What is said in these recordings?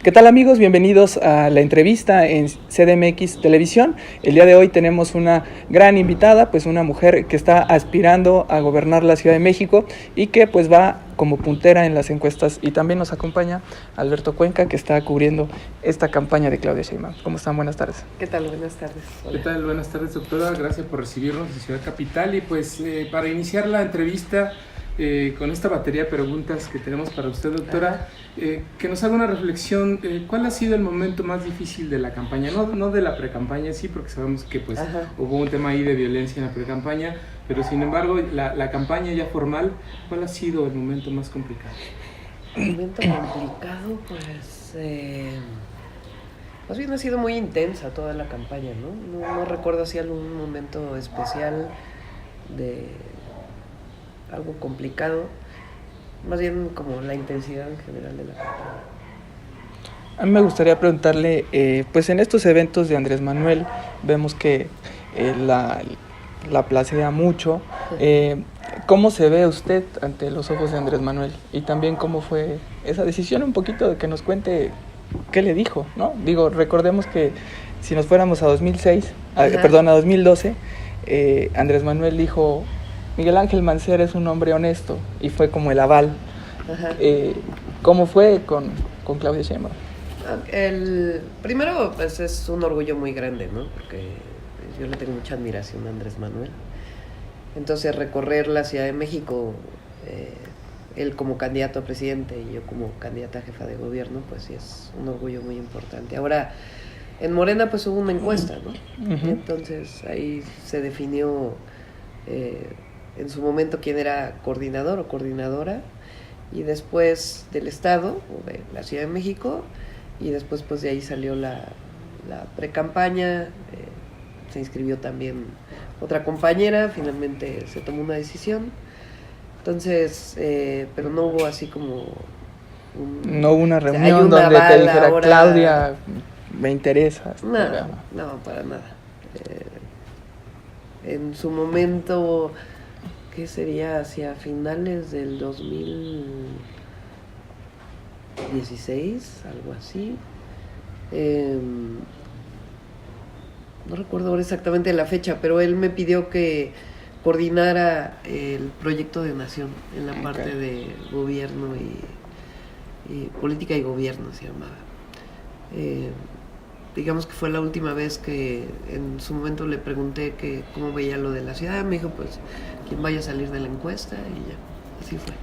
¿Qué tal, amigos? Bienvenidos a la entrevista en CDMX Televisión. El día de hoy tenemos una gran invitada, pues una mujer que está aspirando a gobernar la Ciudad de México y que pues va como puntera en las encuestas. Y también nos acompaña Alberto Cuenca, que está cubriendo esta campaña de Claudia Sheinbaum. ¿Cómo están? Buenas tardes. ¿Qué tal? Buenas tardes. Hola. ¿Qué tal? Buenas tardes, doctora. Gracias por recibirnos en Ciudad Capital. Y pues para iniciar la entrevista con esta batería de preguntas que tenemos para usted, doctora, que nos haga una reflexión. ¿Cuál ha sido el momento más difícil de la campaña? No de la precampaña, sí, porque sabemos que pues hubo un tema ahí de violencia en la precampaña, pero sin embargo la campaña ya formal, ¿cuál ha sido el momento más complicado? El momento complicado, pues más bien ha sido muy intensa toda la campaña, ¿no? No recuerdo si algún momento especial de algo complicado, más bien como la intensidad en general de la campaña. A mí me gustaría preguntarle, pues en estos eventos de Andrés Manuel vemos que la placea mucho. ¿Cómo se ve usted ante los ojos de Andrés Manuel? Y también cómo fue esa decisión, un poquito de que nos cuente qué le dijo, ¿no? Digo, recordemos que si nos fuéramos a 2012, Andrés Manuel dijo: Miguel Ángel Mancera es un hombre honesto, y fue como el aval. ¿Cómo fue con Claudia Sheinbaum? Primero, pues es un orgullo muy grande, ¿no? Porque yo le tengo mucha admiración a Andrés Manuel. Entonces, recorrer la Ciudad de México, él como candidato a presidente y yo como candidata a jefa de gobierno, pues sí es un orgullo muy importante. Ahora, en Morena pues hubo una encuesta, ¿no? Entonces ahí se definió en su momento quién era coordinador o coordinadora, y después del Estado, o de la Ciudad de México, y después pues de ahí salió la precampaña, se inscribió también otra compañera, finalmente se tomó una decisión. Entonces, pero no hubo así como no hubo una reunión donde te dijera ahora, Claudia, me interesa. No, para nada. En su momento, ¿qué sería? Hacia finales del 2016, algo así. No recuerdo ahora exactamente la fecha, pero él me pidió que coordinara el proyecto de nación en la parte de gobierno y política y gobierno se llamaba. Digamos que fue la última vez que en su momento le pregunté que cómo veía lo de la ciudad. Me dijo, pues, quien vaya a salir de la encuesta, y ya, así fue.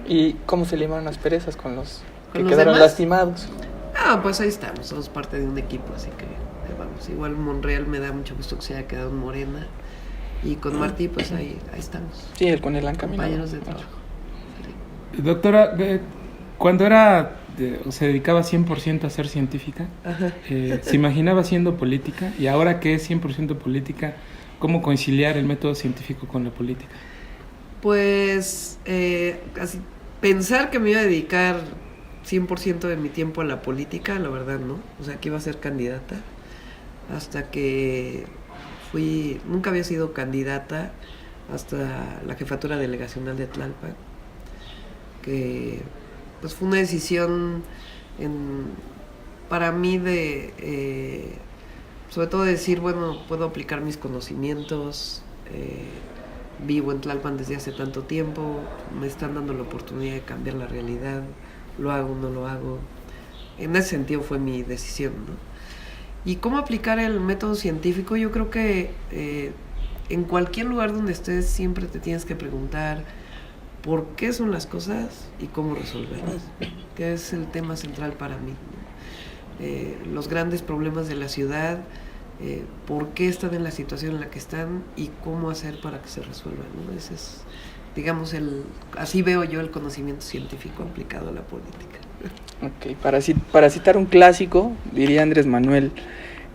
¿Y cómo se limaron las perezas con los que quedaron lastimados? Pues ahí estamos, somos parte de un equipo, así que vamos. Igual Monreal me da mucho gusto que se haya quedado en Morena, y con Martí pues ahí estamos. Sí, con él han caminado. Compañeros de trabajo. Sí. Doctora, cuando se dedicaba 100% a ser científica, se imaginaba siendo política, y ahora que es 100% política, ¿cómo conciliar el método científico con la política? Pues así, pensar que me iba a dedicar 100% de mi tiempo a la política, la verdad no, o sea que iba a ser candidata, hasta que nunca había sido candidata hasta la jefatura delegacional de Tlalpan, que pues fue una decisión para mí sobre todo decir, bueno, puedo aplicar mis conocimientos, vivo en Tlalpan desde hace tanto tiempo, me están dando la oportunidad de cambiar la realidad, lo hago, no lo hago. En ese sentido fue mi decisión, ¿no? Y cómo aplicar el método científico, yo creo que en cualquier lugar donde estés siempre te tienes que preguntar por qué son las cosas y cómo resolverlas, que es el tema central para mí, ¿no? Los grandes problemas de la ciudad, por qué están en la situación en la que están y cómo hacer para que se resuelvan, ¿no? Ese es, digamos, así veo yo el conocimiento científico aplicado a la política. Okay, para citar un clásico, diría Andrés Manuel,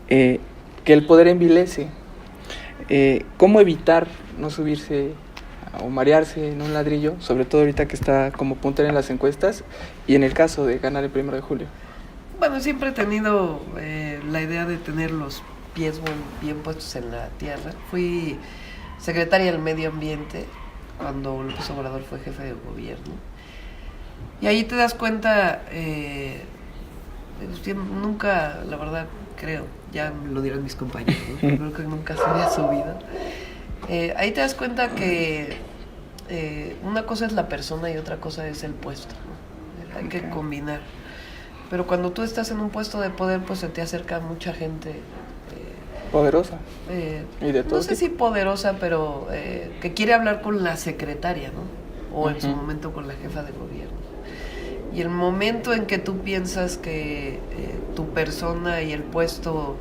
que el poder envilece. ¿Cómo evitar no subirse o marearse en un ladrillo, sobre todo ahorita que está como puntera en las encuestas y en el caso de ganar el 1 de julio? Bueno, siempre he tenido la idea de tener los pies bien puestos en la tierra. Fui secretaria del Medio Ambiente cuando López Obrador fue jefe de gobierno. Y ahí te das cuenta Usted nunca, la verdad, creo, ya lo dirán mis compañeros, ¿no? Creo que nunca se había subido. Ahí te das cuenta que una cosa es la persona y otra cosa es el puesto, ¿no? Hay que combinar. Pero cuando tú estás en un puesto de poder, pues se te acerca mucha gente. Poderosa. ¿Y de todo no sé tipo? si poderosa, pero que quiere hablar con la secretaria, ¿no? O en su momento con la jefa de gobierno. Y el momento en que tú piensas que tu persona y el puesto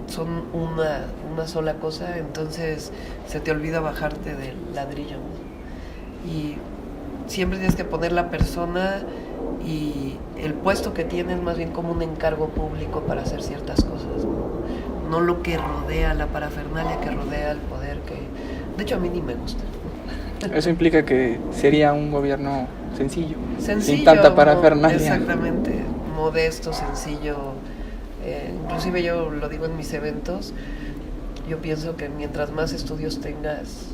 son una sola cosa, entonces se te olvida bajarte del ladrillo, ¿no? Y siempre tienes que poner la persona y el puesto que tienes más bien como un encargo público para hacer ciertas cosas, no lo que rodea, la parafernalia que rodea el poder, que de hecho a mí ni me gusta. Eso implica que sería un gobierno sencillo, Sencillo, sin tanta parafernalia. Exactamente, modesto, sencillo. Inclusive yo lo digo en mis eventos, yo pienso que mientras más estudios tengas,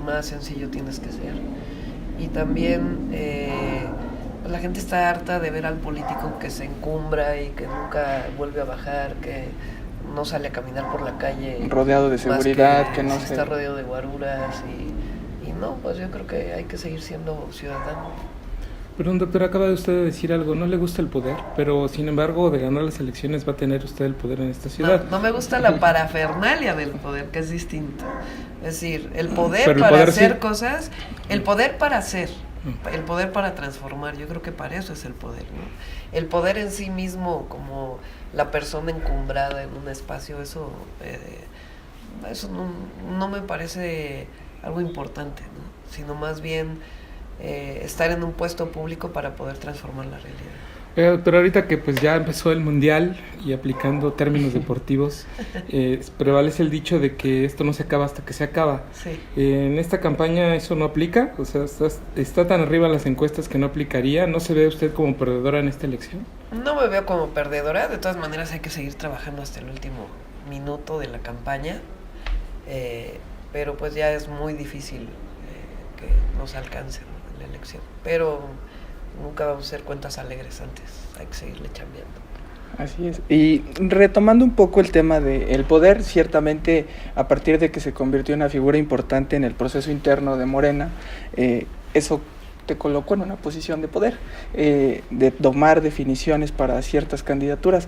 más sencillo tienes que ser. Y también la gente está harta de ver al político que se encumbra y que nunca vuelve a bajar, que no sale a caminar por la calle rodeado de seguridad, que no se está rodeado de guaruras y no, pues yo creo que hay que seguir siendo ciudadano. Pero doctor, acaba de usted de decir algo, no le gusta el poder, pero sin embargo de ganar las elecciones va a tener usted el poder en esta ciudad. No me gusta la parafernalia del poder, que es distinto. Es decir, el poder pero para poder hacer sí. cosas, el poder para hacer, el poder para transformar, yo creo que para eso es el poder, ¿no? El poder en sí mismo, como la persona encumbrada en un espacio, eso no me parece algo importante, ¿no? Sino más bien estar en un puesto público para poder transformar la realidad. Doctor, ahorita que pues ya empezó el mundial y aplicando términos deportivos, prevalece el dicho de que esto no se acaba hasta que se acaba. Sí. En esta campaña eso no aplica, o sea, está tan arriba en las encuestas que no aplicaría. ¿No se ve usted como perdedora en esta elección? No me veo como perdedora, de todas maneras hay que seguir trabajando hasta el último minuto de la campaña, pero pues ya es muy difícil que nos alcance, ¿no?, la elección. Pero nunca vamos a hacer cuentas alegres antes, hay que seguirle chambeando. Así es. Y retomando un poco el tema del poder, ciertamente a partir de que se convirtió en una figura importante en el proceso interno de Morena, eso te colocó en una posición de poder, de tomar definiciones para ciertas candidaturas.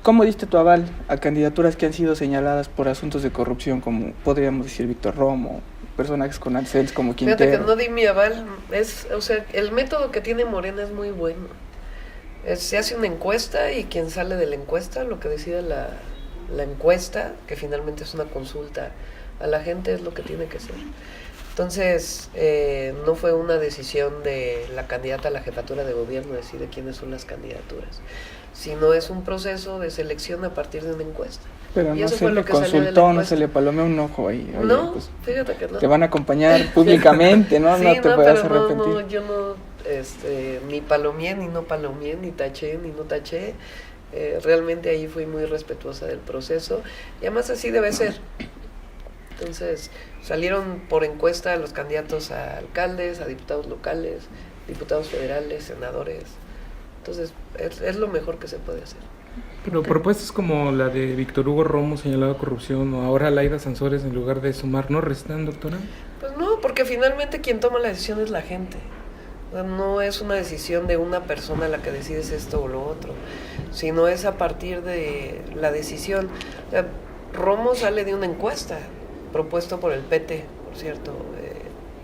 ¿Cómo diste tu aval a candidaturas que han sido señaladas por asuntos de corrupción, como podríamos decir Víctor Romo, personajes con AdSense como Quintero? Fíjate que no di mi aval, o sea, el método que tiene Morena es muy bueno. Se hace una encuesta y quien sale de la encuesta, lo que decide la encuesta, que finalmente es una consulta a la gente, es lo que tiene que ser. Entonces, no fue una decisión de la candidata a la jefatura de gobierno decide quiénes son las candidaturas, sino es un proceso de selección a partir de una encuesta. Pero y no eso se fue le lo que salió de la consultó, no encuesta. se le palomeó un ojo ahí. Oye, No, pues, fíjate que no. te van a acompañar públicamente, ¿no? Sí, no te puedas pero arrepentir. No, yo no, ni palomeé, ni no palomeé, ni taché, ni no taché. Realmente ahí fui muy respetuosa del proceso y además así debe ser. Entonces salieron por encuesta los candidatos a alcaldes, a diputados locales, diputados federales, senadores. Entonces es lo mejor que se puede hacer. Pero propuestas como la de Víctor Hugo Romo señalado de corrupción o ahora Laida Sansores en lugar de sumar, ¿no restan, doctora? Pues no, porque finalmente quien toma la decisión es la gente. O sea, no es una decisión de una persona la que decides esto o lo otro, sino es a partir de la decisión. O sea, Romo sale de una encuesta propuesto por el PT, por cierto,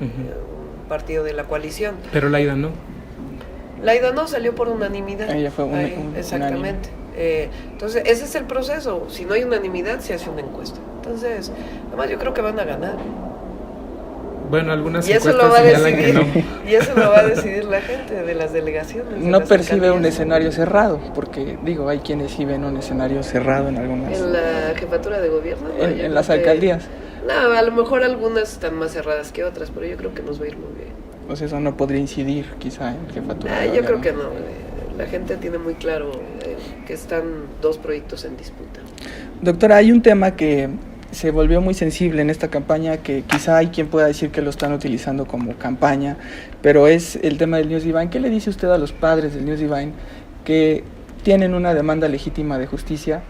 un partido de la coalición. Pero Laida no. Laida no, salió por unanimidad. Ella fue exactamente. Entonces, ese es el proceso. Si no hay unanimidad, se hace una encuesta. Entonces, además yo creo que van a ganar. Bueno, algunas y eso encuestas lo va a señalan decidir, que no. y eso lo va a decidir la gente de las delegaciones. No percibe un escenario cerrado, porque digo, hay quienes sí ven un escenario cerrado en algunas. En la jefatura de gobierno. En las alcaldías. No, a lo mejor algunas están más cerradas que otras, pero yo creo que nos va a ir muy bien. Pues eso no podría incidir quizá en jefatura. Yo creo que no. La gente tiene muy claro que están dos proyectos en disputa. Doctora, hay un tema que se volvió muy sensible en esta campaña, que quizá hay quien pueda decir que lo están utilizando como campaña, pero es el tema del News Divine. ¿Qué le dice usted a los padres del News Divine que tienen una demanda legítima de justicia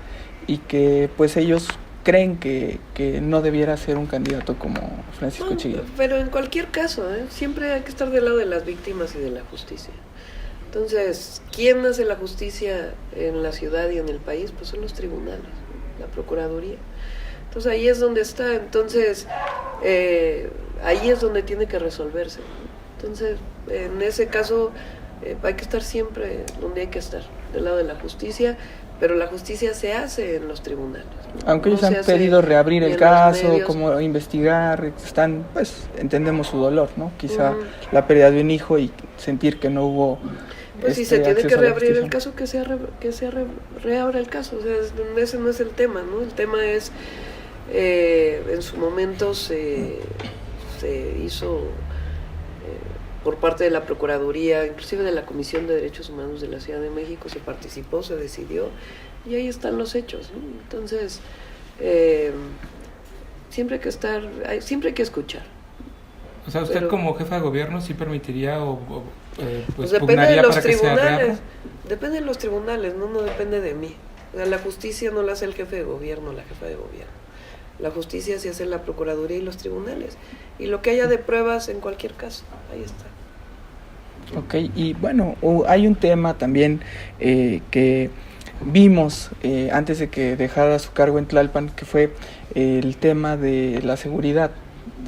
y que pues ellos creen que no debiera ser un candidato como Francisco Chiguil? Pero en cualquier caso, siempre hay que estar del lado de las víctimas y de la justicia. Entonces, ¿quién hace la justicia en la ciudad y en el país? Pues son los tribunales, la Procuraduría. Entonces ahí es donde está, entonces ahí es donde tiene que resolverse. Entonces, en ese caso hay que estar siempre donde hay que estar, del lado de la justicia, pero la justicia se hace en los tribunales. Aunque ellos han pedido reabrir el caso, como investigar, están, pues, entendemos su dolor, ¿no? Quizá la pérdida de un hijo y sentir que no hubo... Pues si se tiene que reabrir el caso, que se reabra el caso, o sea, ese no es el tema, ¿no? El tema es, en su momento se hizo por parte de la Procuraduría, inclusive de la Comisión de Derechos Humanos de la Ciudad de México, se participó, se decidió, y ahí están los hechos, ¿no? Entonces, siempre hay que escuchar. O sea, usted como jefa de gobierno sí permitiría pues depende de los tribunales, depende de los tribunales, no depende de mí. O sea, la justicia no la hace el jefe de gobierno, la jefa de gobierno. La justicia se hace en la Procuraduría y los tribunales. Y lo que haya de pruebas en cualquier caso, ahí está. Ok, y bueno, hay un tema también que vimos antes de que dejara su cargo en Tlalpan, que fue el tema de la seguridad.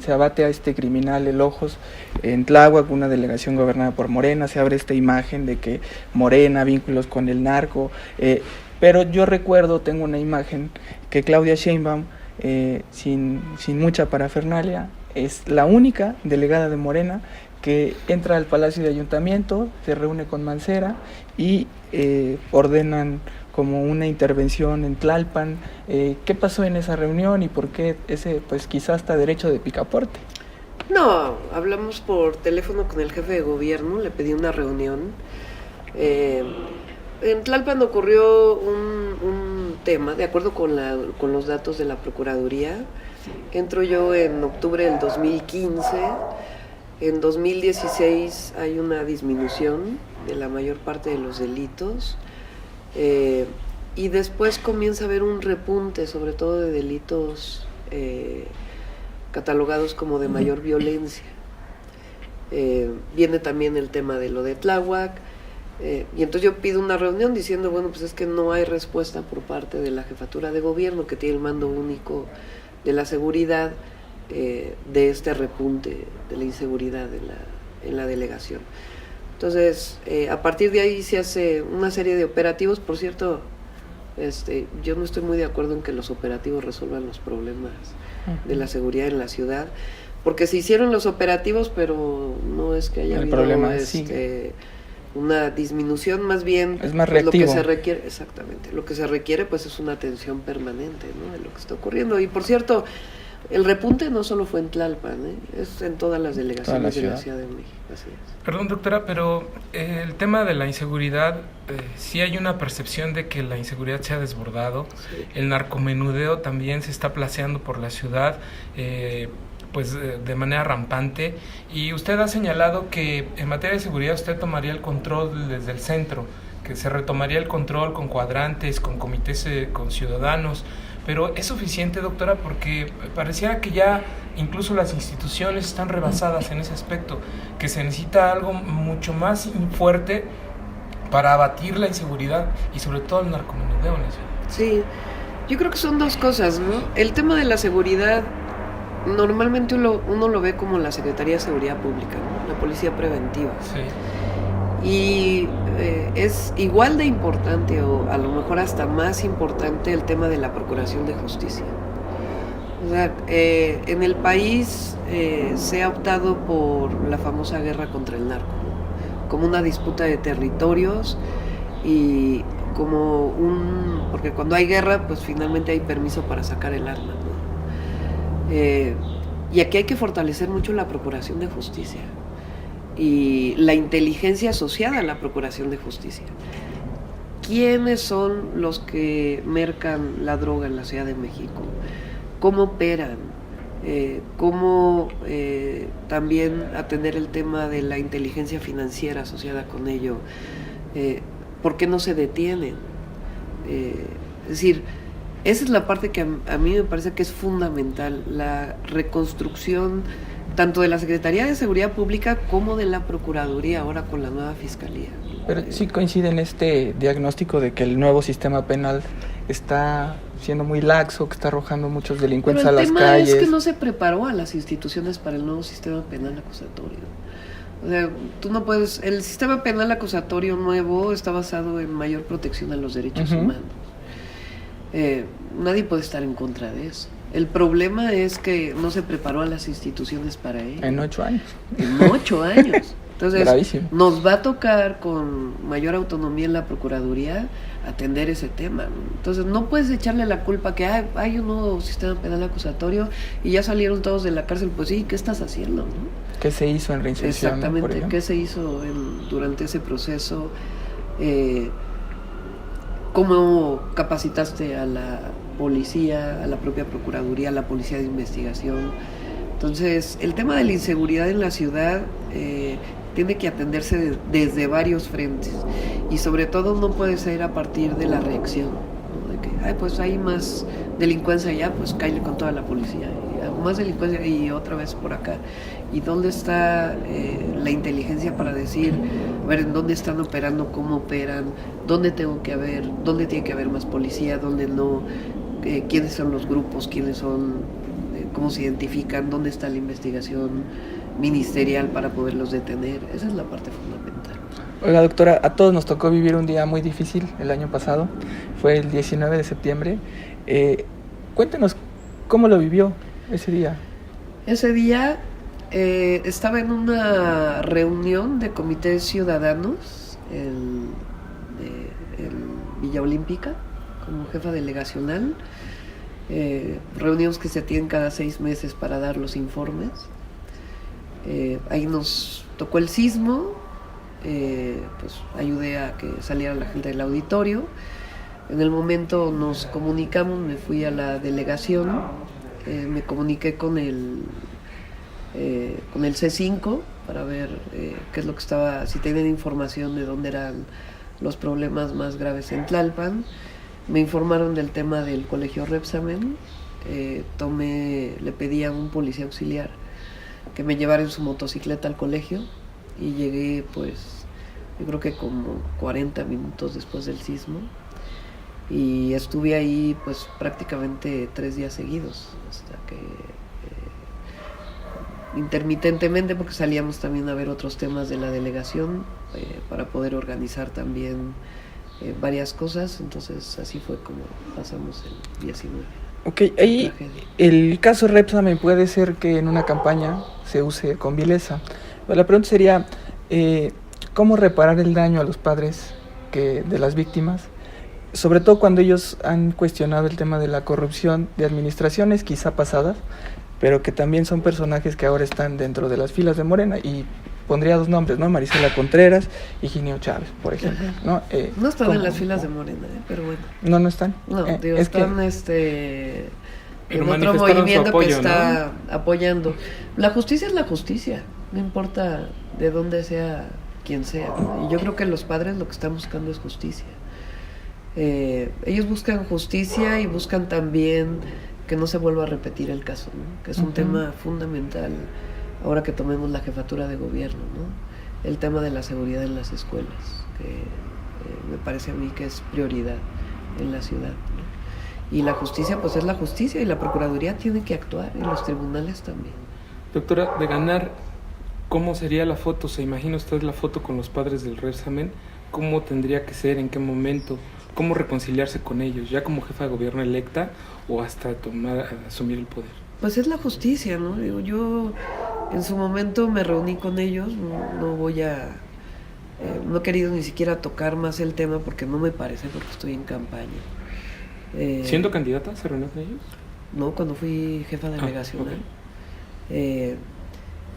Se abate a este criminal El Ojos en Tláhuac, una delegación gobernada por Morena. Se abre esta imagen de que Morena, vínculos con el narco, pero yo recuerdo, tengo una imagen que Claudia Sheinbaum, sin mucha parafernalia, es la única delegada de Morena que entra al Palacio de Ayuntamiento, se reúne con Mancera y ordenan como una intervención en Tlalpan. ¿Qué pasó en esa reunión y por qué ese, pues quizás hasta derecho de picaporte? No, hablamos por teléfono con el jefe de gobierno, le pedí una reunión. En Tlalpan ocurrió un tema, de acuerdo con los datos de la Procuraduría. Entro yo en octubre del 2015, en 2016 hay una disminución de la mayor parte de los delitos. Y después comienza a haber un repunte, sobre todo de delitos catalogados como de mayor violencia. Viene también el tema de lo de Tláhuac, y entonces yo pido una reunión diciendo, bueno, pues es que no hay respuesta por parte de la jefatura de gobierno, que tiene el mando único de la seguridad, de este repunte de la inseguridad en la delegación. Entonces, a partir de ahí se hace una serie de operativos. Por cierto, yo no estoy muy de acuerdo en que los operativos resuelvan los problemas de la seguridad en la ciudad, porque se hicieron los operativos, pero no es que haya habido una disminución, más bien es más pues, lo reactivo. que se requiere, exactamente, lo que se requiere pues es una atención permanente, ¿no?, de lo que está ocurriendo. Y por cierto, el repunte no solo fue en Tlalpan, es en todas las delegaciones de la Ciudad de México. Así es. Perdón, doctora, pero el tema de la inseguridad, sí hay una percepción de que la inseguridad se ha desbordado. Sí. El narcomenudeo también se está placeando por la ciudad, pues de manera rampante. Y usted ha señalado que en materia de seguridad usted tomaría el control desde el centro, que se retomaría el control con cuadrantes, con comités, con ciudadanos. Pero ¿es suficiente, doctora? Porque pareciera que ya incluso las instituciones están rebasadas en ese aspecto, que se necesita algo mucho más fuerte para abatir la inseguridad y sobre todo el narcomenudeo en la ciudad. Sí, yo creo que son dos cosas, ¿no? El tema de la seguridad, normalmente uno lo ve como la Secretaría de Seguridad Pública, ¿no?, la policía preventiva. Sí. Y es igual de importante, o a lo mejor hasta más importante, el tema de la Procuración de Justicia. O sea, en el país se ha optado por la famosa guerra contra el narco, ¿no?, como una disputa de territorios y como porque cuando hay guerra, pues finalmente hay permiso para sacar el arma, ¿no? Y aquí hay que fortalecer mucho la Procuración de Justicia y la inteligencia asociada a la Procuración de Justicia. ¿Quiénes son los que mercan la droga en la Ciudad de México? cómo operan, cómo también atender el tema de la inteligencia financiera asociada con ello, por qué no se detienen. Es decir, esa es la parte que a mí me parece que es fundamental, la reconstrucción tanto de la Secretaría de Seguridad Pública como de la Procuraduría ahora con la nueva Fiscalía. Pero sí coincide en este diagnóstico de que el nuevo sistema penal está siendo muy laxo, que está arrojando muchos delincuentes a las calles. Pero el tema es que no se preparó a las instituciones para el nuevo sistema penal acusatorio. O sea, tú no puedes... El sistema penal acusatorio nuevo está basado en mayor protección a los derechos humanos. Nadie puede estar en contra de eso. El problema es que no se preparó a las instituciones para ello. En 8 años. En 8 años. Entonces, gravísimo. Nos va a tocar con mayor autonomía en la Procuraduría atender ese tema. Entonces, no puedes echarle la culpa que hay un nuevo sistema penal acusatorio y ya salieron todos de la cárcel. Pues sí, ¿qué estás haciendo? ¿No? ¿Qué se hizo en reinserción? Exactamente, ¿no? ¿Qué se hizo durante ese proceso? ¿Cómo capacitaste a la policía, a la propia Procuraduría, a la Policía de Investigación? Entonces, el tema de la inseguridad en la ciudad tiene que atenderse desde varios frentes y sobre todo no puede ser a partir de la reacción, ¿no? De que, pues hay más delincuencia allá, pues cáele con toda la policía, y más delincuencia y otra vez por acá. ¿Y dónde está la inteligencia para decir, a ver, en dónde están operando, cómo operan, dónde tiene que haber más policía, dónde no, quiénes son los grupos, quiénes son, cómo se identifican, dónde está la investigación ministerial para poderlos detener? Esa es la parte fundamental. Oiga, doctora, a todos nos tocó vivir un día muy difícil el año pasado, fue el 19 de septiembre. Cuéntenos cómo lo vivió ese día. Ese día estaba en una reunión de comités ciudadanos en Villa Olímpica como jefa delegacional, reuniones que se tienen cada 6 meses para dar los informes. Ahí nos tocó el sismo, pues ayudé a que saliera la gente del auditorio. En el momento nos comunicamos, me fui a la delegación, me comuniqué con el C5 para ver qué es lo que estaba, si tenían información de dónde eran los problemas más graves en Tlalpan. Me informaron del tema del colegio Repsamen. Le pedí a un policía auxiliar que me llevara en su motocicleta al colegio y llegué, pues, yo creo que como 40 minutos después del sismo, y estuve ahí pues prácticamente 3 días seguidos, hasta que intermitentemente, porque salíamos también a ver otros temas de la delegación para poder organizar también varias cosas. Entonces así fue como pasamos el 19. Ok, ahí el caso Repsamen puede ser que en una campaña se use con vileza. Pero la pregunta sería, ¿cómo reparar el daño a los padres de las víctimas? Sobre todo cuando ellos han cuestionado el tema de la corrupción de administraciones quizá pasadas, pero que también son personajes que ahora están dentro de las filas de Morena, y pondría 2 nombres, ¿no? Marisela Contreras y Gineo Chávez, por ejemplo, ¿no? No están en las filas de Morena, pero bueno. No están. No, digo, están en otro movimiento apoyo, que está apoyando. La justicia es la justicia, no importa de dónde sea quien sea, ¿no? Y yo creo que los padres lo que están buscando es justicia. Ellos buscan justicia y buscan también que no se vuelva a repetir el caso, ¿no? Que es un tema fundamental ahora que tomemos la jefatura de gobierno, ¿no? El tema de la seguridad en las escuelas, que me parece a mí que es prioridad en la ciudad, ¿no? Y la justicia, pues es la justicia, y la Procuraduría tiene que actuar, y los tribunales también. Doctora, de ganar, ¿cómo sería la foto? ¿Se imagina usted la foto con los padres del Repsamen? ¿Cómo tendría que ser? ¿En qué momento? ¿Cómo reconciliarse con ellos? ¿Ya como jefa de gobierno electa o hasta asumir el poder? Pues es la justicia, ¿no? Yo en su momento me reuní con ellos, no he querido ni siquiera tocar más el tema porque no me parece, porque estoy en campaña. ¿Siendo candidata se reunió con ellos? No, cuando fui jefa delegacional.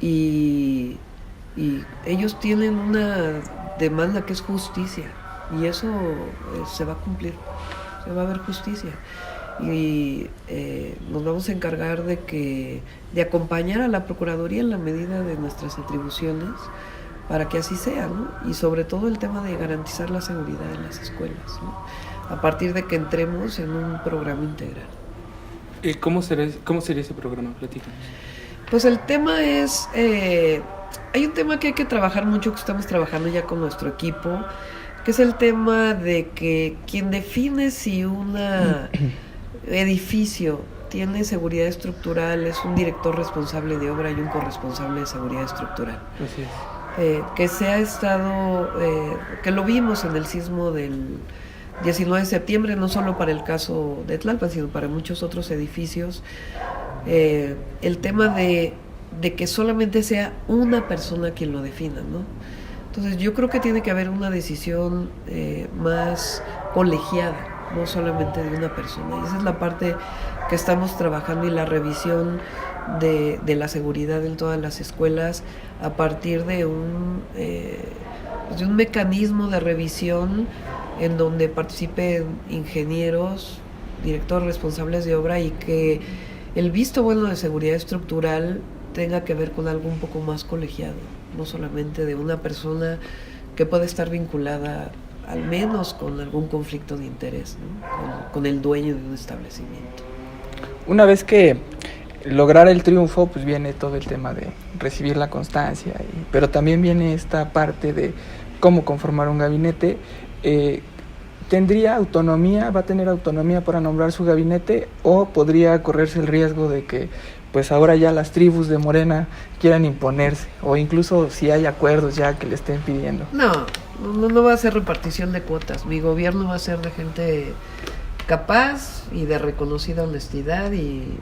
Y ellos tienen una demanda que es justicia, y eso se va a cumplir, se va a ver justicia. y nos vamos a encargar de acompañar a la Procuraduría en la medida de nuestras atribuciones para que así sea, ¿no? Y sobre todo el tema de garantizar la seguridad en las escuelas, ¿no? A partir de que entremos en un programa integral. ¿Cómo sería ese programa? Platícanos. Pues el tema es, hay un tema que hay que trabajar mucho, que estamos trabajando ya con nuestro equipo, que es el tema de que quien define si un edificio tiene seguridad estructural es un director responsable de obra y un corresponsable de seguridad estructural. Así es. Que se ha estado, que lo vimos en el sismo del 19 de septiembre, no solo para el caso de Tlalpan, sino para muchos otros edificios, el tema de que solamente sea una persona quien lo defina, ¿no? Entonces yo creo que tiene que haber una decisión más colegiada, no solamente de una persona, y esa es la parte que estamos trabajando, y la revisión de la seguridad en todas las escuelas a partir de un mecanismo de revisión en donde participen ingenieros, directores responsables de obra, y que el visto bueno de seguridad estructural tenga que ver con algo un poco más colegiado, no solamente de una persona que puede estar vinculada al menos con algún conflicto de interés, ¿no? con el dueño de un establecimiento. Una vez que lograr el triunfo, pues viene todo el tema de recibir la constancia, pero también viene esta parte de cómo conformar un gabinete. ¿Tendría autonomía, va a tener autonomía para nombrar su gabinete, o podría correrse el riesgo de que pues ahora ya las tribus de Morena quieran imponerse, o incluso si hay acuerdos ya que le estén pidiendo? No va a ser repartición de cuotas. Mi gobierno va a ser de gente capaz y de reconocida honestidad y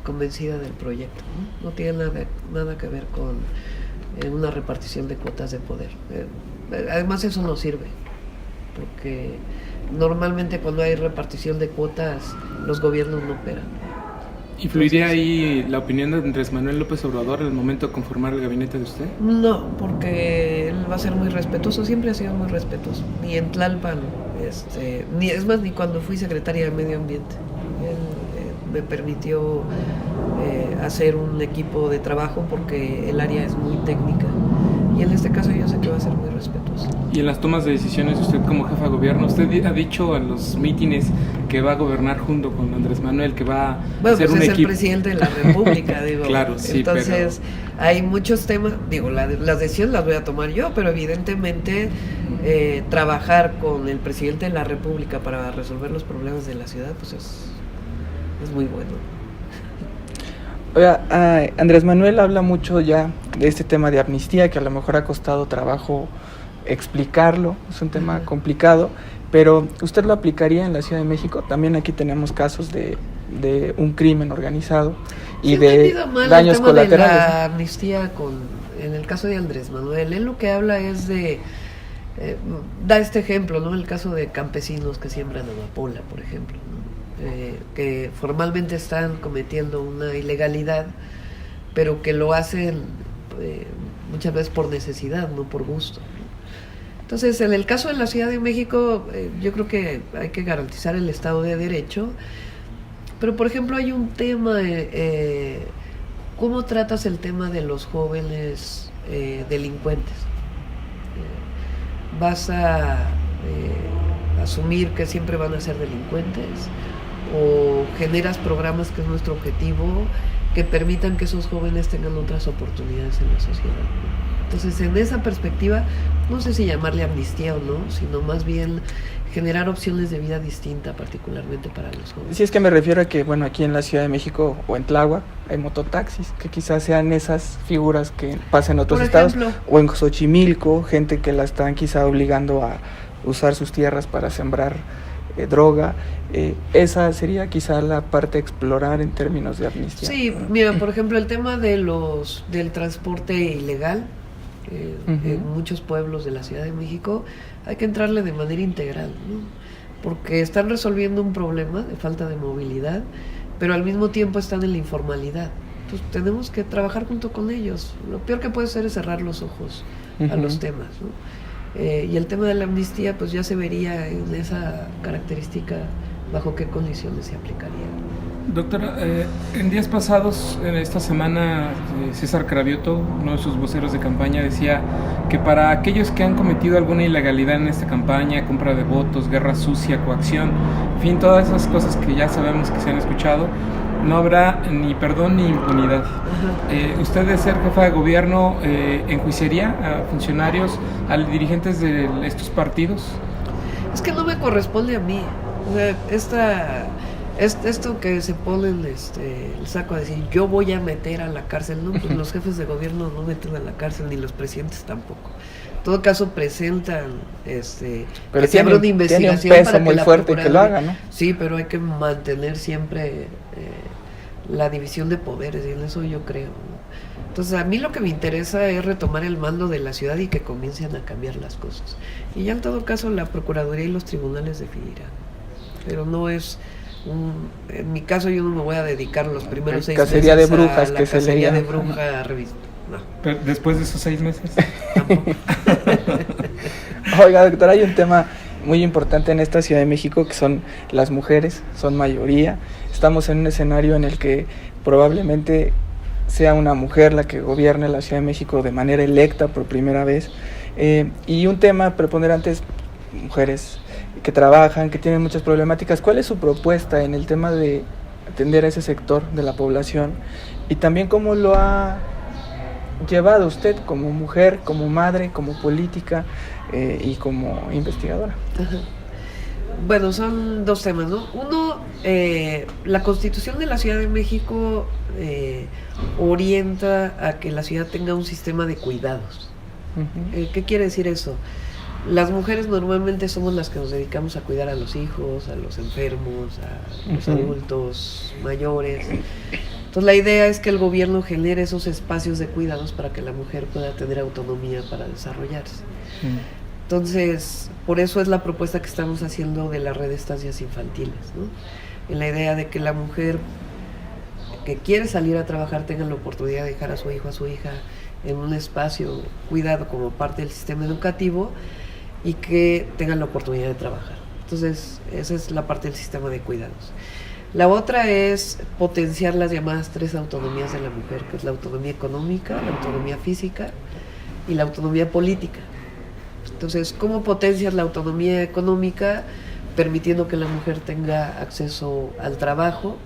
convencida del proyecto, ¿no? No tiene nada que ver con una repartición de cuotas de poder. Además eso no sirve, porque normalmente cuando hay repartición de cuotas los gobiernos no operan. ¿Influiría ahí la opinión de Andrés Manuel López Obrador en el momento de conformar el gabinete de usted? No, porque él va a ser muy respetuoso, siempre ha sido muy respetuoso. Ni en Tlalpan, ni cuando fui secretaria de Medio Ambiente. Él me permitió hacer un equipo de trabajo porque el área es muy técnica. Y en este caso yo sé que va a ser muy respetuoso. Y en las tomas de decisiones, usted como jefa de gobierno, usted ha dicho en los mítines que va a gobernar junto con Andrés Manuel, que va a hacer un equipo. Es el presidente de la República, digo. Claro, sí, entonces, hay muchos temas, digo, las decisiones las voy a tomar yo, pero evidentemente trabajar con el presidente de la República para resolver los problemas de la ciudad, pues es muy bueno. Oiga, Andrés Manuel habla mucho ya de este tema de amnistía, que a lo mejor ha costado trabajo explicarlo, es un tema complicado, pero ¿usted lo aplicaría en la Ciudad de México? También aquí tenemos casos de un crimen organizado y de daños colaterales. De la amnistía en el caso de Andrés Manuel, él lo que habla es de da este ejemplo, ¿no? El caso de campesinos que siembran amapola, por ejemplo, ¿no? Que formalmente están cometiendo una ilegalidad, pero que lo hacen muchas veces por necesidad, no por gusto, ¿no? Entonces, en el caso de la Ciudad de México, yo creo que hay que garantizar el Estado de Derecho, pero por ejemplo hay un tema, ¿cómo tratas el tema de los jóvenes delincuentes? ¿Vas a asumir que siempre van a ser delincuentes? ¿O generas programas, que es nuestro objetivo, que permitan que esos jóvenes tengan otras oportunidades en la sociedad? Entonces, en esa perspectiva, no sé si llamarle amnistía o no, sino más bien generar opciones de vida distinta, particularmente para los jóvenes. Sí, es que me refiero a que, bueno, aquí en la Ciudad de México o en Tláhuac hay mototaxis, que quizás sean esas figuras que pasan en otros estados, o en Xochimilco, gente que la están quizá obligando a usar sus tierras para sembrar droga. Esa sería quizá la parte a explorar en términos de amnistía. Sí, mira, por ejemplo, el tema del transporte ilegal en muchos pueblos de la Ciudad de México, hay que entrarle de manera integral, ¿no? Porque están resolviendo un problema de falta de movilidad, pero al mismo tiempo están en la informalidad. Entonces tenemos que trabajar junto con ellos. Lo peor que puede ser es cerrar los ojos a los temas, ¿no? Y el tema de la amnistía pues ya se vería en esa característica bajo qué condiciones se aplicaría. Doctora, en días pasados, en esta semana, César Cravioto, uno de sus voceros de campaña, decía que para aquellos que han cometido alguna ilegalidad en esta campaña, compra de votos, guerra sucia, coacción, en fin, todas esas cosas que ya sabemos que se han escuchado, no habrá ni perdón ni impunidad. ¿Usted, de ser jefa de gobierno, enjuiciaría a funcionarios, a dirigentes de estos partidos? Es que no me corresponde a mí. O sea, esto que se ponen el saco a decir yo voy a meter a la cárcel, no, pues los jefes de gobierno no meten a la cárcel, ni los presidentes tampoco. En todo caso presentan pero se abre una investigación, tiene un peso para que muy la fuerte que lo haga, ¿no? Sí, pero hay que mantener siempre la división de poderes, y en eso yo creo, ¿no? Entonces a mí lo que me interesa es retomar el mando de la ciudad y que comiencen a cambiar las cosas, y ya en todo caso la Procuraduría y los tribunales definirán, pero no es en mi caso yo no me voy a dedicar los primeros 6 meses cacería de brujas, a la que se cacería leía de bruja revista. No. Pero después de esos 6 meses. Tampoco. Oiga, doctora, hay un tema muy importante en esta Ciudad de México, que son las mujeres, son mayoría. Estamos en un escenario en el que probablemente sea una mujer la que gobierne la Ciudad de México de manera electa por primera vez. Y un tema preponderante es mujeres que trabajan, que tienen muchas problemáticas. ¿Cuál es su propuesta en el tema de atender a ese sector de la población? Y también cómo lo ha llevado usted como mujer, como madre, como política y como investigadora. Ajá. Bueno, son dos temas, ¿no? Uno, la Constitución de la Ciudad de México orienta a que la ciudad tenga un sistema de cuidados. ¿Qué quiere decir eso? Las mujeres normalmente somos las que nos dedicamos a cuidar a los hijos, a los enfermos, a los adultos mayores. Entonces la idea es que el gobierno genere esos espacios de cuidados para que la mujer pueda tener autonomía para desarrollarse. Entonces, por eso es la propuesta que estamos haciendo de la red de estancias infantiles, ¿no? En la idea de que la mujer que quiere salir a trabajar tenga la oportunidad de dejar a su hijo, a su hija en un espacio cuidado como parte del sistema educativo, y que tengan la oportunidad de trabajar. Entonces, esa es la parte del sistema de cuidados. La otra es potenciar las llamadas 3 autonomías de la mujer, que es la autonomía económica, la autonomía física y la autonomía política. Entonces, ¿cómo potencias la autonomía económica? Permitiendo que la mujer tenga acceso al trabajo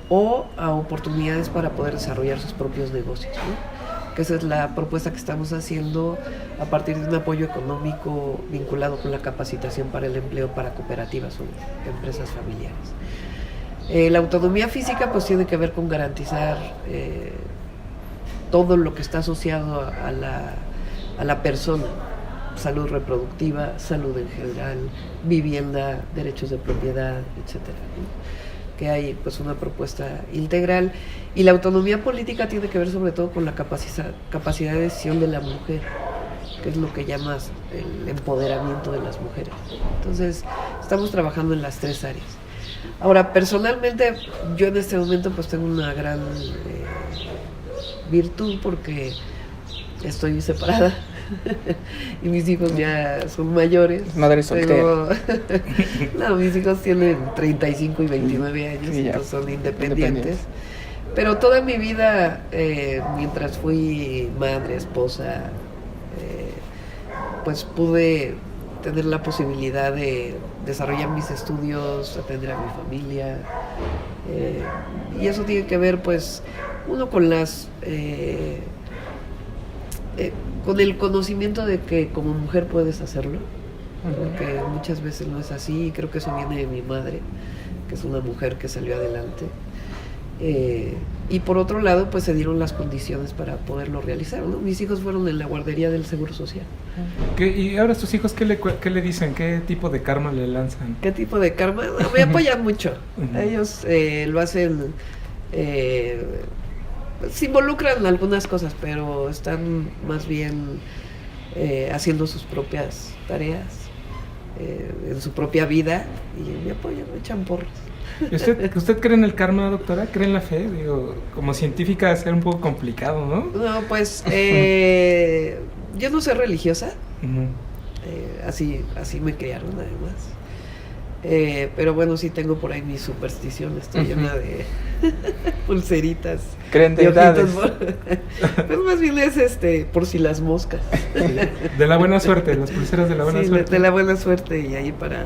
o a oportunidades para poder desarrollar sus propios negocios, ¿no? Que esa es la propuesta que estamos haciendo a partir de un apoyo económico vinculado con la capacitación para el empleo para cooperativas o empresas familiares. La autonomía física pues tiene que ver con garantizar todo lo que está asociado a la persona: salud reproductiva, salud en general, vivienda, derechos de propiedad, etcétera, ¿no? Que hay pues una propuesta integral. Y la autonomía política tiene que ver sobre todo con la capacidad de decisión de la mujer, que es lo que llamas el empoderamiento de las mujeres. Entonces estamos trabajando en las 3 áreas. Ahora, personalmente yo en este momento pues tengo una gran virtud, porque estoy separada y mis hijos ya son mayores. Madre soltera. No, mis hijos tienen 35 y 29 años, sí, entonces son independientes. Pero toda mi vida, mientras fui madre, esposa, pues pude tener la posibilidad de desarrollar mis estudios, atender a mi familia. Y eso tiene que ver, pues, uno con con el conocimiento de que como mujer puedes hacerlo, porque muchas veces no es así, y creo que eso viene de mi madre, que es una mujer que salió adelante. Y por otro lado, pues se dieron las condiciones para poderlo realizar, ¿no? Mis hijos fueron en la guardería del Seguro Social. ¿Y ahora tus hijos qué le dicen? ¿Qué tipo de karma le lanzan? ¿Qué tipo de karma? Me apoyan mucho. Ellos lo hacen... se involucran en algunas cosas, pero están más bien haciendo sus propias tareas, en su propia vida, y me apoyan, me echan porras. ¿Usted cree en el karma, doctora? ¿Cree en la fe? Digo, como científica es un poco complicado, ¿no? No, pues yo no soy religiosa, así me criaron además. Pero bueno, sí tengo por ahí mis supersticiones, estoy llena de pulseritas. ¿Creen de deidades? Pues más bien es por si las moscas. De la buena suerte, las pulseras de la buena Sí, suerte. de la buena suerte, y ahí para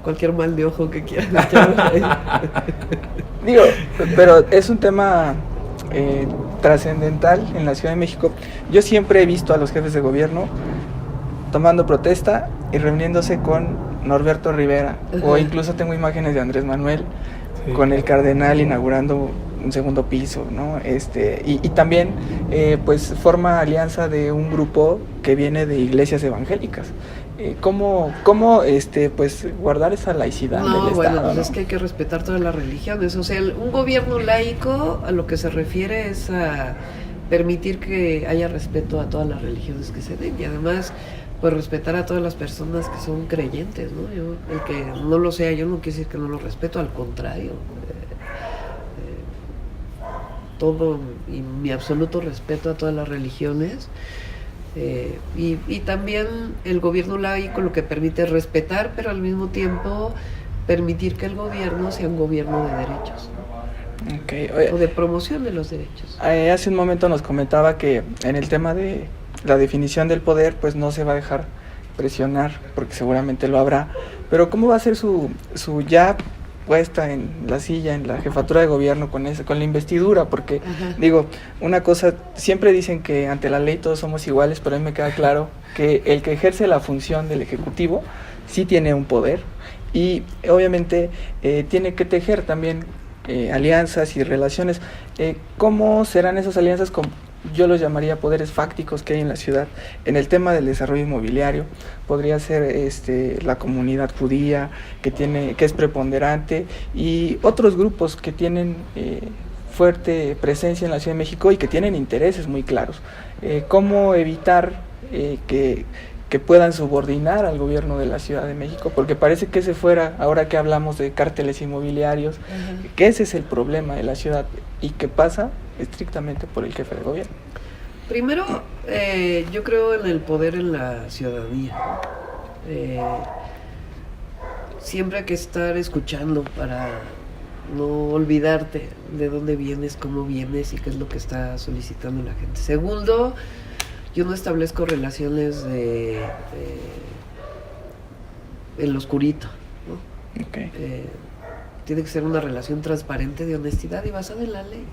cualquier mal de ojo que quieran. Digo, pero es un tema trascendental en la Ciudad de México. Yo siempre he visto a los jefes de gobierno tomando protesta y reuniéndose con Norberto Rivera, o incluso tengo imágenes de Andrés Manuel con el cardenal inaugurando un segundo piso, ¿no? Y también pues forma alianza de un grupo que viene de iglesias evangélicas. ¿Cómo pues guardar esa laicidad del bueno, Estado? pues ¿no? es que hay que respetar todas las religiones. O sea, un gobierno laico a lo que se refiere es a permitir que haya respeto a todas las religiones que se den, y además pues respetar a todas las personas que son creyentes, ¿no? El que no lo sea yo no quiere decir que no lo respeto, al contrario, todo y mi absoluto respeto a todas las religiones, y también el gobierno laico lo que permite es respetar, pero al mismo tiempo permitir que el gobierno sea un gobierno de derechos, ¿no? Okay. Oye, O de promoción de los derechos. hace un momento nos comentaba que en el tema de la definición del poder, pues no se va a dejar presionar, porque seguramente lo habrá, pero ¿cómo va a ser su ya puesta en la silla, en la jefatura de gobierno con la investidura? Porque, digo, una cosa, siempre dicen que ante la ley todos somos iguales, pero a mí me queda claro que el que ejerce la función del Ejecutivo sí tiene un poder, y obviamente tiene que tejer también alianzas y relaciones. ¿Cómo serán esas alianzas yo los llamaría poderes fácticos que hay en la ciudad? En el tema del desarrollo inmobiliario podría ser la comunidad judía que es preponderante, y otros grupos que tienen fuerte presencia en la Ciudad de México y que tienen intereses muy claros. ¿Cómo evitar que puedan subordinar al gobierno de la Ciudad de México? Porque parece que ese fuera, ahora que hablamos de cárteles inmobiliarios, que ese es el problema de la ciudad y que pasa estrictamente por el jefe de gobierno. Primero, yo creo en el poder en la ciudadanía. Siempre hay que estar escuchando para no olvidarte de dónde vienes, cómo vienes y qué es lo que está solicitando la gente. Segundo, yo no establezco relaciones en lo oscurito, ¿no? Okay. Tiene que ser una relación transparente, de honestidad y basada en la ley.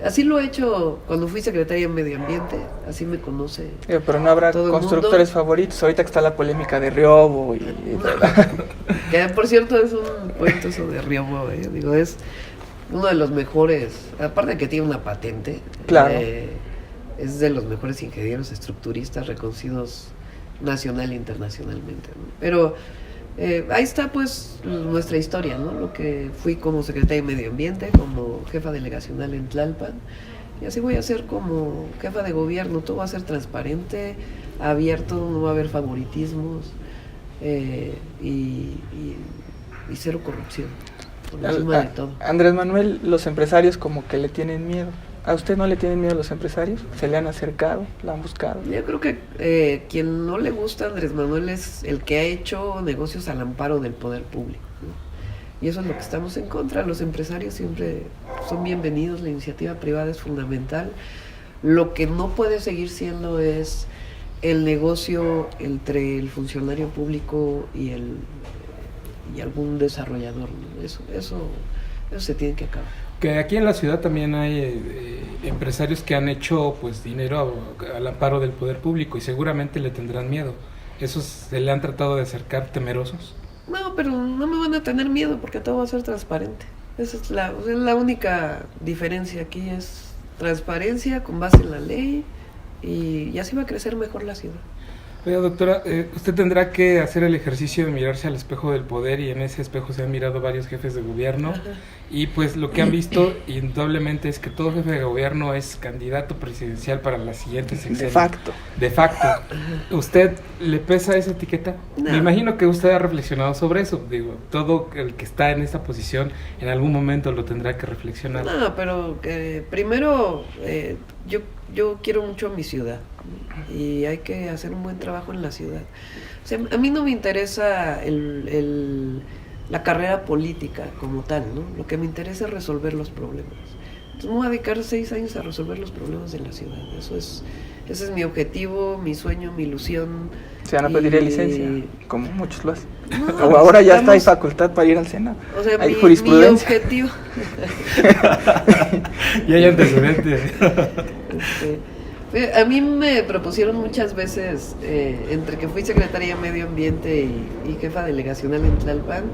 Así lo he hecho cuando fui secretaria de Medio Ambiente, así me conoce. Pero no habrá constructores favoritos, ahorita que está la polémica de Riobo y que por cierto es un cuento eso de Riobo, digo, es uno de los mejores, aparte de que tiene una patente, claro. Es de los mejores ingenieros estructuristas reconocidos nacional e internacionalmente, ¿no? Pero ahí está pues nuestra historia, ¿no? Lo que fui como secretaria de Medio Ambiente, como jefa delegacional en Tlalpan, y así voy a ser como jefa de gobierno. Todo va a ser transparente, abierto, no va a haber favoritismos, y cero corrupción, por encima de todo. Andrés Manuel, los empresarios como que le tienen miedo. ¿A usted no le tienen miedo los empresarios? ¿Se le han acercado? ¿La han buscado? Yo creo que quien no le gusta a Andrés Manuel es el que ha hecho negocios al amparo del poder público, ¿no? Y eso es lo que estamos en contra. Los empresarios siempre son bienvenidos, la iniciativa privada es fundamental. Lo que no puede seguir siendo es el negocio entre el funcionario público y algún desarrollador, ¿no? Eso se tiene que acabar. Que aquí en la ciudad también hay empresarios que han hecho pues dinero al amparo del poder público y seguramente le tendrán miedo. ¿Esos se le han tratado de acercar temerosos? No, pero no me van a tener miedo porque todo va a ser transparente. Esa es la única diferencia aquí, es transparencia con base en la ley, y así va a crecer mejor la ciudad. Oiga, doctora, usted tendrá que hacer el ejercicio de mirarse al espejo del poder, y en ese espejo se han mirado varios jefes de gobierno. Y pues lo que han visto indudablemente es que todo jefe de gobierno es candidato presidencial para la siguiente sexenio. De facto. De facto. ¿Usted le pesa esa etiqueta? No. Me imagino que usted ha reflexionado sobre eso. Digo, todo el que está en esa posición en algún momento lo tendrá que reflexionar. No, pero primero yo quiero mucho a mi ciudad y hay que hacer un buen trabajo en la ciudad. O sea, a mí no me interesa la carrera política como tal, ¿no? Lo que me interesa es resolver los problemas. Entonces me voy a dedicar 6 años a resolver los problemas de la ciudad. Ese es mi objetivo, mi sueño, mi ilusión. Se van a pedir licencia, como muchos lo hacen. No, O ahora ya hay facultad para ir al Senado. O sea, hay mi jurisprudencia. objetivo... Y hay antecedentes. A mí me propusieron muchas veces, entre que fui secretaria de Medio Ambiente y jefa delegacional en Tlalpan,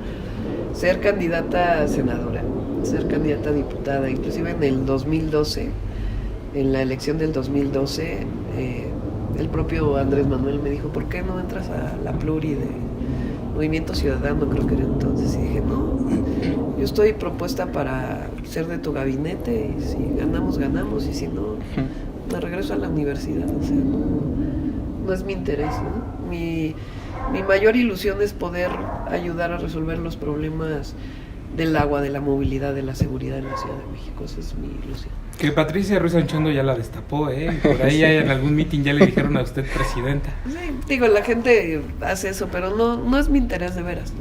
ser candidata a senadora, ser candidata a diputada. Inclusive en el 2012, en la elección del 2012, el propio Andrés Manuel me dijo, ¿por qué no entras a la pluri de Movimiento Ciudadano? Creo que era entonces. Y dije, no, yo estoy propuesta para ser de tu gabinete y si ganamos, ganamos, y si no... me regreso a la universidad. O sea, no es mi interés, ¿no? Mi mayor ilusión es poder ayudar a resolver los problemas del agua, de la movilidad, de la seguridad en la Ciudad de México. Esa es mi ilusión. Que Patricia Ruiz Anchondo ya la destapó, ¿eh? Por ahí en algún meeting ya le dijeron a usted presidenta. Sí, digo, la gente hace eso, pero no es mi interés de veras.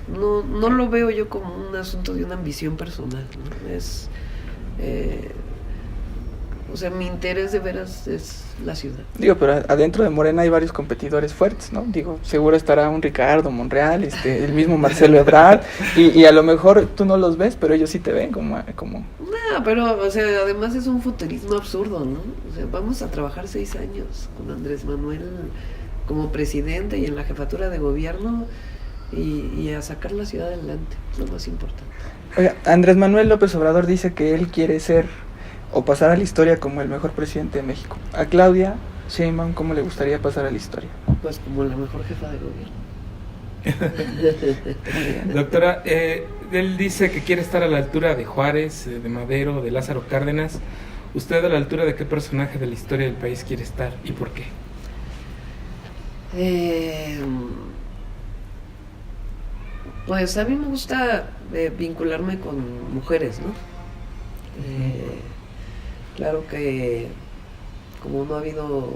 No lo veo yo como un asunto de una ambición personal, ¿no? O sea, mi interés de veras es la ciudad. Digo, pero adentro de Morena hay varios competidores fuertes, ¿no? Digo, seguro estará un Ricardo Monreal, el mismo Marcelo Ebrard, y a lo mejor tú no los ves, pero ellos sí te ven como... No, pero, o sea, además es un futurismo absurdo, ¿no? O sea, vamos a trabajar 6 años con Andrés Manuel como presidente y en la jefatura de gobierno y a sacar la ciudad adelante, es lo más importante. Oiga, Andrés Manuel López Obrador dice que él quiere ser o pasar a la historia como el mejor presidente de México. A Claudia Sheinbaum, ¿cómo le gustaría pasar a la historia? Pues como la mejor jefa de gobierno. Doctora, él dice que quiere estar a la altura de Juárez, de Madero, de Lázaro Cárdenas. ¿Usted a la altura de qué personaje de la historia del país quiere estar y por qué? Pues a mí me gusta vincularme con mujeres, ¿no? Claro que como no ha habido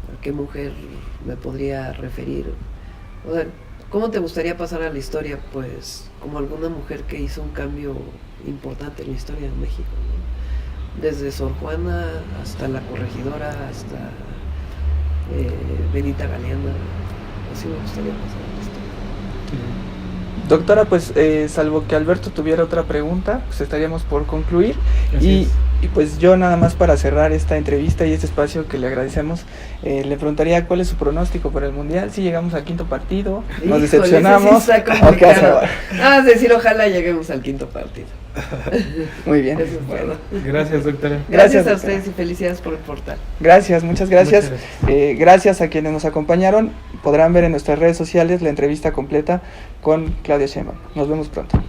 a qué mujer me podría referir. O sea, ¿cómo te gustaría pasar a la historia? Pues como alguna mujer que hizo un cambio importante en la historia de México, ¿no? Desde Sor Juana hasta la corregidora, hasta Benita Galeana. Así me gustaría pasar a la historia. Doctora, pues salvo que Alberto tuviera otra pregunta, pues estaríamos por concluir. Y pues yo nada más para cerrar esta entrevista y este espacio que le agradecemos, le preguntaría cuál es su pronóstico para el Mundial, si llegamos al 5º partido, nos decepcionamos, sí ¿o qué hacemos? Es decir, ojalá lleguemos al 5º partido. Muy bien. Eso es bueno. Gracias, doctora. Gracias a doctora. ustedes y felicidades por el portal. Gracias, muchas gracias. Muchas gracias. Gracias a quienes nos acompañaron. Podrán ver en nuestras redes sociales la entrevista completa con Claudia Sheinbaum. Nos vemos pronto.